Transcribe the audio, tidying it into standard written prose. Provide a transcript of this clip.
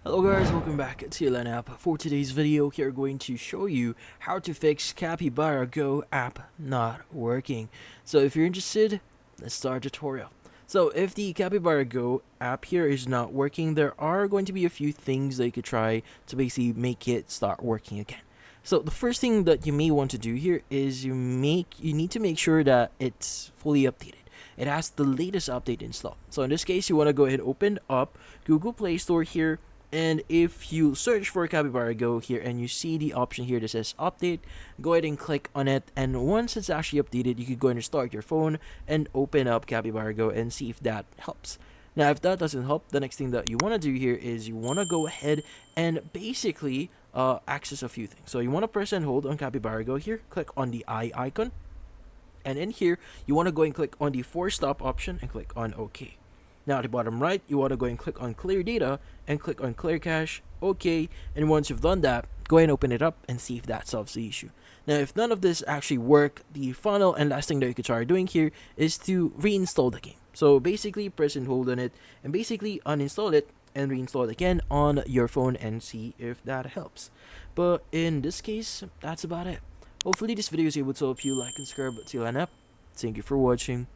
Hello guys, welcome back to Lan app. For today's video, we are going to show you how to fix Capybara Go app not working. So if you're interested, let's start the tutorial. So if the Capybara Go app here is not working, there are going to be a few things that you could try to basically make it start working again. So the first thing that you may want to do here is you need to make sure that it's fully updated. It has the latest update installed. So in this case, you want to go ahead and open up Google Play Store here. And if you search for Capybara Go here and you see the option here that says update, go ahead and click on it. And once it's actually updated, you can go and start your phone and open up Capybara Go and see if that helps. Now, if that doesn't help, the next thing that you want to do here is you want to go ahead and basically access a few things. So you want to press and hold on Capybara Go here, click on the eye icon. And in here, you want to go and click on the force stop option and click on OK. Now at the bottom right, you want to go and click on clear data and click on clear cache, OK, and once you've done that, go ahead and open it up and see if that solves the issue. Now if none of this actually work, the final and last thing that you could try doing here is to reinstall the game. So basically press and hold on it and basically uninstall it and reinstall it again on your phone and see if that helps. But in this case, that's about it. Hopefully this video is able to help you. Like and subscribe to Lan app. Thank you for watching.